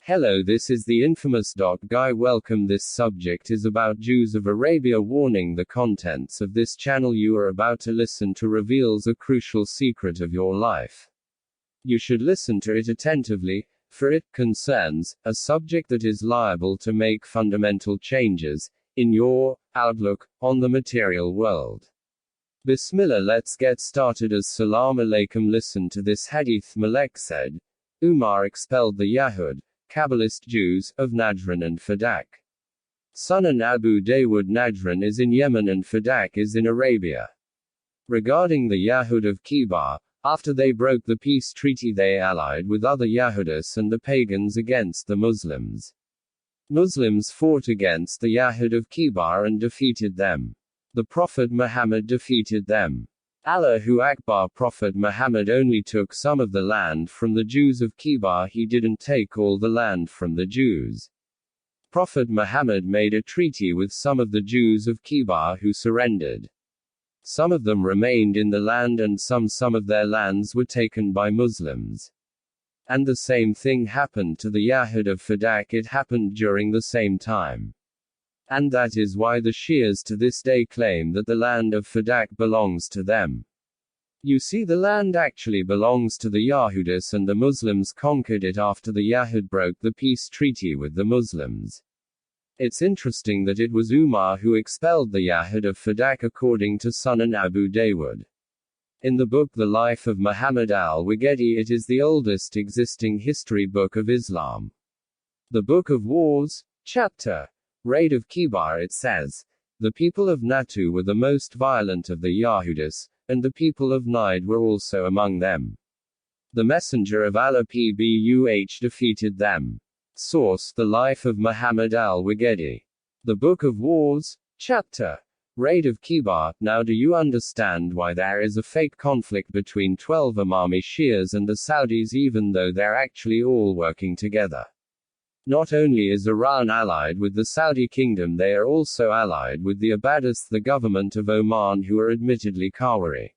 Hello, this is the infamous Guy. Welcome. This subject is about Jews of Arabia. Warning: the contents of this channel you are about to listen to reveals a crucial secret of your life. You should listen to it attentively, for it concerns a subject that is liable to make fundamental changes in your outlook on the material world. Bismillah, let's get started. As Salam alaikum. Listen to this hadith. Malek said, Umar expelled the Yahud, Kabbalist Jews, of Najran and Fadak. Sunan Abu Dawud. Najran is in Yemen and Fadak is in Arabia. Regarding the Yahud of Khybar, after they broke the peace treaty they allied with other Yahudis and the pagans against the Muslims. Muslims fought against the Yahud of Khybar and defeated them. The Prophet Muhammad defeated them. Allahu Akbar. Prophet Muhammad only took some of the land from the Jews of Khybar. He didn't take all the land from the Jews. Prophet Muhammad made a treaty with some of the Jews of Khybar who surrendered. Some of them remained in the land and some of their lands were taken by Muslims. And the same thing happened to the Yahud of Fadak. It happened during the same time. And that is why the Shias to this day claim that the land of Fadak belongs to them. You see, the land actually belongs to the Yahudis, and the Muslims conquered it after the Yahud broke the peace treaty with the Muslims. It's interesting that it was Umar who expelled the Yahud of Fadak according to Sunan Abu Dawud. In the book The Life of Muhammad al-Wagedi, it is the oldest existing history book of Islam. The Book of Wars, chapter Raid of Khybar, it says, the people of Natu were the most violent of the Yahudis, and the people of Najd were also among them. The Messenger of Allah Pbuh defeated them. Source: The Life of Muhammad al-Wagedi. The Book of Wars, chapter Raid of Khybar. Now do you understand why there is a fake conflict between 12 Imami Shias and the Saudis, even though they're actually all working together? Not only is Iran allied with the Saudi kingdom, they are also allied with the Abbasids, the government of Oman, who are admittedly Kawari.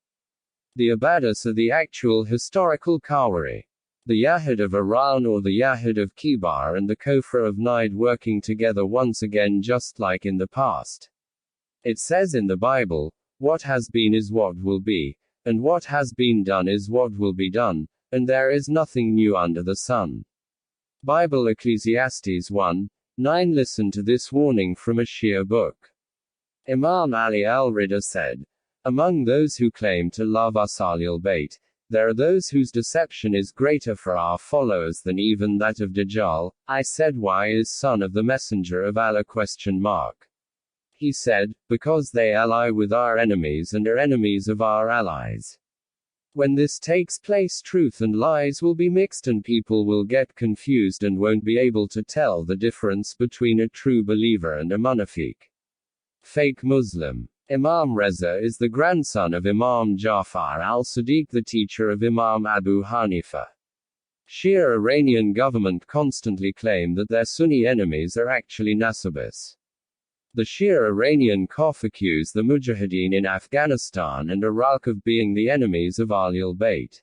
The Abbasids are the actual historical Kawari. The Yahud of Iran or the Yahud of Khybar and the Kofra of Najd working together once again, just like in the past. It says in the Bible, what has been is what will be, and what has been done is what will be done, and there is nothing new under the sun. Bible Ecclesiastes 1:9. Listen to this warning from a Shia book. Imam Ali al-Rida said, among those who claim to love us Ahlul Bayt, there are those whose deception is greater for our followers than even that of Dajjal. I said, why is son of the messenger of Allah? He said, because they ally with our enemies and are enemies of our allies. When this takes place, truth and lies will be mixed and people will get confused and won't be able to tell the difference between a true believer and a munafiq. Fake Muslim. Imam Reza is the grandson of Imam Jafar al-Sadiq, the teacher of Imam Abu Hanifa. Shia Iranian government constantly claim that their Sunni enemies are actually Nasabis. The Shia Iranian Kof accuse the Mujahideen in Afghanistan and Iraq of being the enemies of Ahlul Bayt.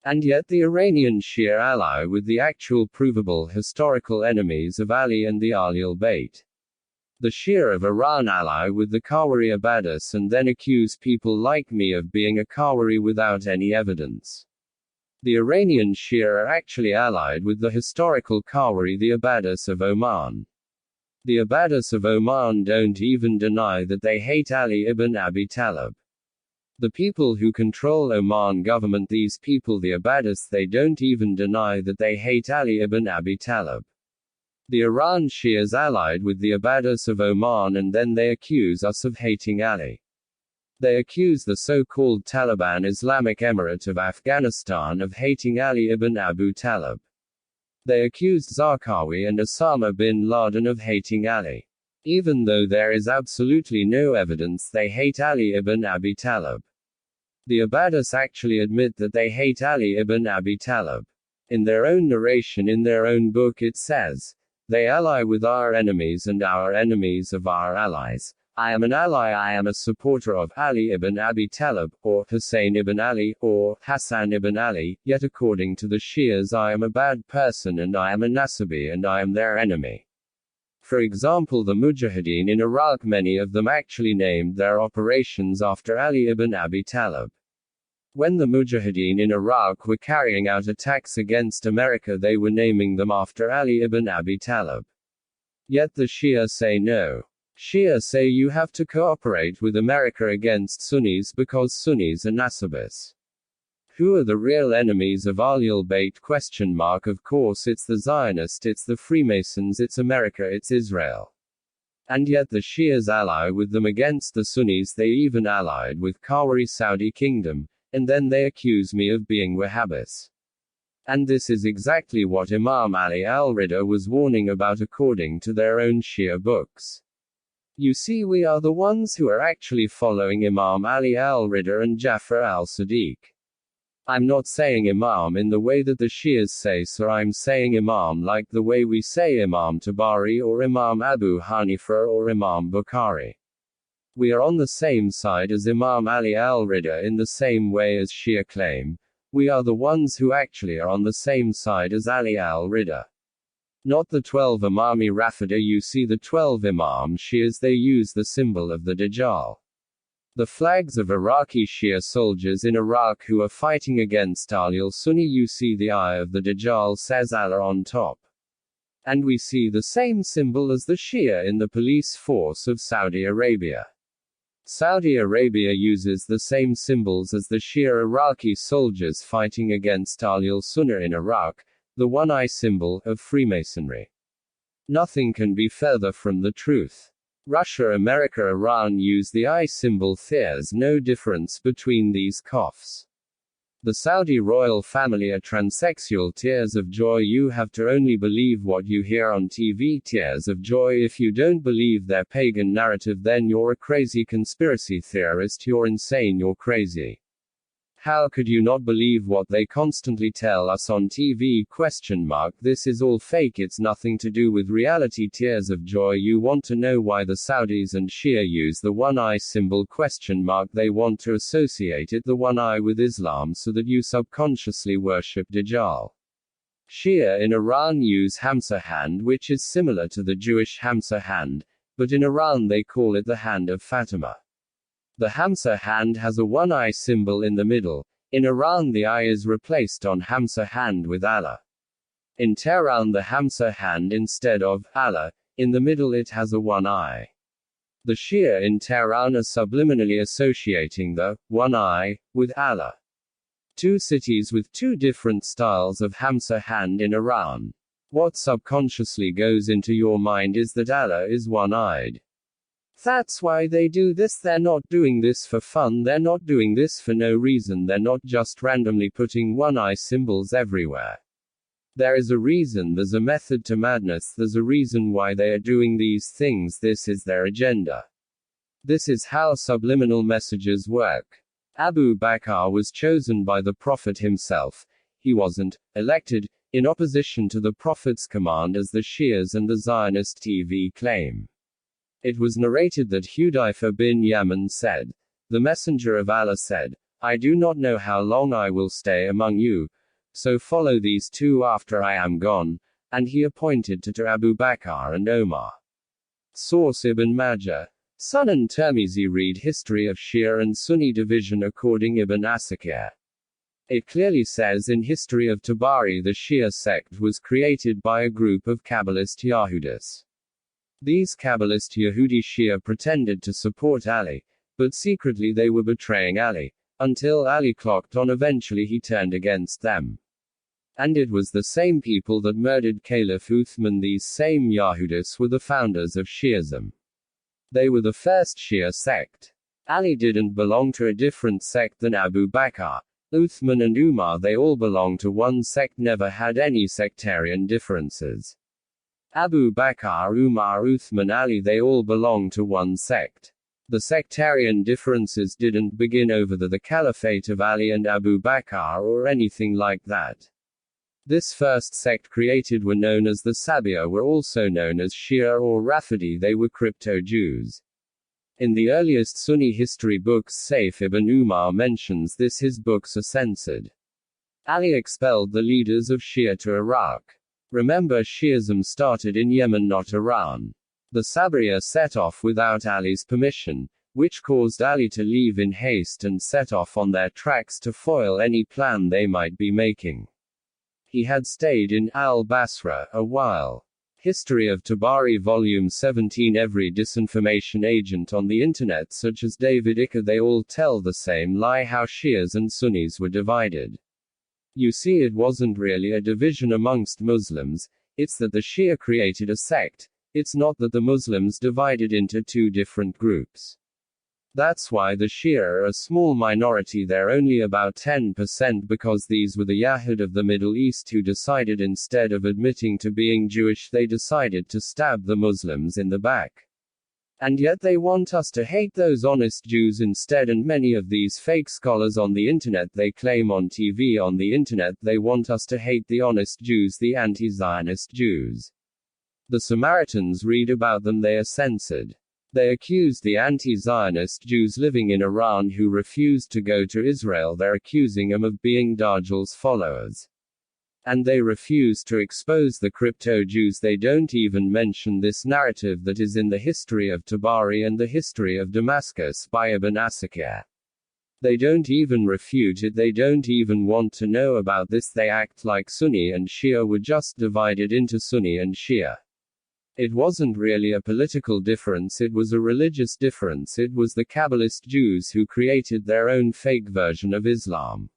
And yet the Iranian Shia ally with the actual provable historical enemies of Ali and the Ahlul Bayt. The Shia of Iran ally with the Kawari Abbadis and then accuse people like me of being a Kawari without any evidence. The Iranian Shia are actually allied with the historical Kawari, the Abbadis of Oman. The Abbadis of Oman don't even deny that they hate Ali ibn Abi Talib. The people who control Oman government, these people the Abbadis, they don't even deny that they hate Ali ibn Abi Talib. The Iran Shias allied with the Abbadis of Oman and then they accuse us of hating Ali. They accuse the so-called Taliban Islamic Emirate of Afghanistan of hating Ali ibn Abu Talib. They accused Zarqawi and Osama bin Laden of hating Ali. Even though there is absolutely no evidence they hate Ali ibn Abi Talib. The Abbadis actually admit that they hate Ali ibn Abi Talib. In their own narration in their own book it says, they ally with our enemies and our enemies of our allies. I am an ally, I am a supporter of Ali ibn Abi Talib, or Hussein ibn Ali, or Hassan ibn Ali, yet according to the Shias I am a bad person and I am a Nasabi and I am their enemy. For example, the Mujahideen in Iraq, many of them actually named their operations after Ali ibn Abi Talib. When the Mujahideen in Iraq were carrying out attacks against America, they were naming them after Ali ibn Abi Talib. Yet the Shia say no. Shia say you have to cooperate with America against Sunnis because Sunnis are Nasabis. Who are the real enemies of Ahlul Bayt? Of course it's the Zionists, it's the Freemasons, it's America, it's Israel. And yet the Shias ally with them against the Sunnis. They even allied with Qawari Saudi Kingdom, and then they accuse me of being Wahhabis. And this is exactly what Imam Ali al-Rida was warning about according to their own Shia books. You see, we are the ones who are actually following Imam Ali al-Rida and Jafar al-Sadiq. I'm not saying Imam in the way that the Shias say, so I'm saying Imam like the way we say Imam Tabari or Imam Abu Hanifa or Imam Bukhari. We are on the same side as Imam Ali al-Rida in the same way as Shia claim. We are the ones who actually are on the same side as Ali al-Rida. Not the 12 Imami Rafida. You see, the 12 Imam Shias, they use the symbol of the Dajjal. The flags of Iraqi Shia soldiers in Iraq who are fighting against Ahlul Sunni, you see the eye of the Dajjal says Allah on top. And we see the same symbol as the Shia in the police force of Saudi Arabia. Saudi Arabia uses the same symbols as the Shia Iraqi soldiers fighting against Ahlul Sunnah in Iraq, the one-eye symbol of Freemasonry. Nothing can be further from the truth. Russia, America, Iran use the eye symbol. There's no difference between these coughs. The Saudi royal family are transsexual. Tears of joy. You have to only believe what you hear on TV. Tears of joy. If you don't believe their pagan narrative, then you're a crazy conspiracy theorist. You're insane. You're crazy. How could you not believe what they constantly tell us on TV? This is all fake. It's nothing to do with reality. Tears of joy. You want to know why the Saudis and Shia use the one-eye symbol? They want to associate it, the one eye, with Islam so that you subconsciously worship Dajjal. Shia in Iran use Hamsa hand, which is similar to the Jewish Hamsa hand, but in Iran they call it the hand of Fatima. The Hamsa hand has a one-eye symbol in the middle. In Iran the eye is replaced on Hamsa hand with Allah. In Tehran the Hamsa hand instead of Allah, in the middle it has a one eye. The Shia in Tehran are subliminally associating the one eye with Allah. Two cities with two different styles of Hamsa hand in Iran. What subconsciously goes into your mind is that Allah is one-eyed. That's why they do this. They're not doing this for fun, they're not doing this for no reason, they're not just randomly putting one-eye symbols everywhere. There is a reason, there's a method to madness, there's a reason why they are doing these things. This is their agenda. This is how subliminal messages work. Abu Bakr was chosen by the Prophet himself. He wasn't elected in opposition to the Prophet's command, as the Shias and the Zionist TV claim. It was narrated that Hudayfa bin Yaman said, "The Messenger of Allah said, I do not know how long I will stay among you, so follow these two after I am gone," and he appointed to Abu Bakr and Omar. Source: Ibn Majah. Sunan Tirmizi. Read History of Shia and Sunni Division according Ibn Asakir. It clearly says in History of Tabari the Shia sect was created by a group of Kabbalist Yahudis. These Kabbalist Yahudi Shia pretended to support Ali, but secretly they were betraying Ali, until Ali clocked on. Eventually he turned against them. And it was the same people that murdered Caliph Uthman. These same Yahudis were the founders of Shi'ism. They were the first Shia sect. Ali didn't belong to a different sect than Abu Bakr, Uthman and Umar. They all belonged to one sect, never had any sectarian differences. Abu Bakr, Umar, Uthman, Ali, they all belonged to one sect. The sectarian differences didn't begin over the caliphate of Ali and Abu Bakr or anything like that. This first sect created were known as the Sabia, were also known as Shia or Rafidi. They were crypto-Jews. In the earliest Sunni history books, Saif ibn Umar mentions this. His books are censored. Ali expelled the leaders of Shia to Iraq. Remember, Shiism started in Yemen, not Iran. The Sabariya set off without Ali's permission, which caused Ali to leave in haste and set off on their tracks to foil any plan they might be making. He had stayed in al-Basra a while. History of Tabari Volume 17. Every disinformation agent on the internet, such as David Icke, they all tell the same lie: how Shias and Sunnis were divided. You see, it wasn't really a division amongst Muslims, it's that the Shia created a sect, it's not that the Muslims divided into two different groups. That's why the Shia are a small minority. They're only about 10% because these were the Yahud of the Middle East who decided, instead of admitting to being Jewish, they decided to stab the Muslims in the back. And yet they want us to hate those honest Jews instead. And many of these fake scholars on the internet, they claim on TV, on the internet, they want us to hate the honest Jews, the anti-Zionist Jews. The Samaritans read about them, they are censored. They accuse the anti-Zionist Jews living in Iran who refused to go to Israel. They're accusing them of being Dajjal's followers. And they refuse to expose the crypto Jews. They don't even mention this narrative that is in the history of Tabari and the history of Damascus by Ibn Asakir. They don't even refute it. They don't even want to know about this. They act like Sunni and Shia were just divided into Sunni and Shia. It wasn't really a political difference, it was a religious difference. It was the Kabbalist Jews who created their own fake version of Islam.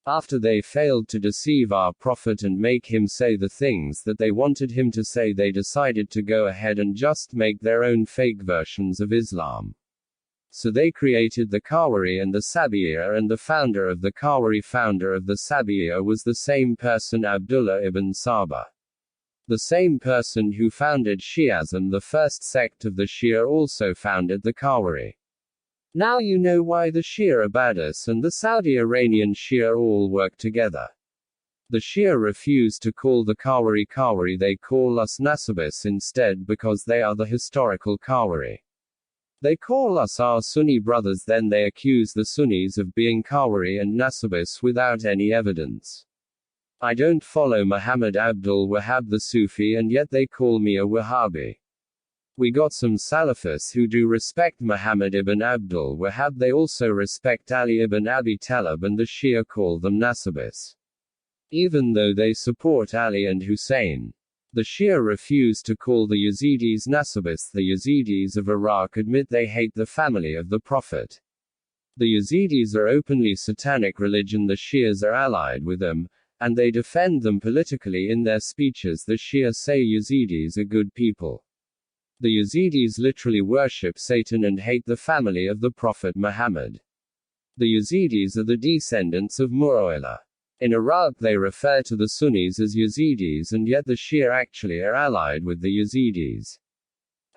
After they failed to deceive our Prophet and make him say the things that they wanted him to say, they decided to go ahead and just make their own fake versions of Islam. So they created the Kawari and the Sabiyya, and the founder of the Sabiyya was the same person, Abdullah ibn Saba. The same person who founded Shi'ism, the first sect of the Shia, also founded the Kawari. Now you know why the Shia Abbadis and the Saudi Iranian Shia all work together. The Shia refuse to call the Kawari Kawari, they call us Nasabis instead because they are the historical Kawari. They call us our Sunni brothers, then they accuse the Sunnis of being Kawari and Nasabis without any evidence. I don't follow Muhammad Abdul Wahhab the Sufi, and yet they call me a Wahhabi. We got some Salafis who do respect Muhammad ibn Abdul Wahhab, they also respect Ali ibn Abi Talib, and the Shia call them Nasabis. Even though they support Ali and Hussein. The Shia refuse to call the Yazidis Nasabis. The Yazidis of Iraq admit they hate the family of the Prophet. The Yazidis are openly satanic religion, the Shias are allied with them, and they defend them politically in their speeches. The Shia say Yazidis are good people. The Yazidis literally worship Satan and hate the family of the Prophet Muhammad. The Yazidis are the descendants of Mu'awiyah. In Iraq they refer to the Sunnis as Yazidis, and yet the Shia actually are allied with the Yazidis.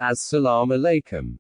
As-salamu alaykum.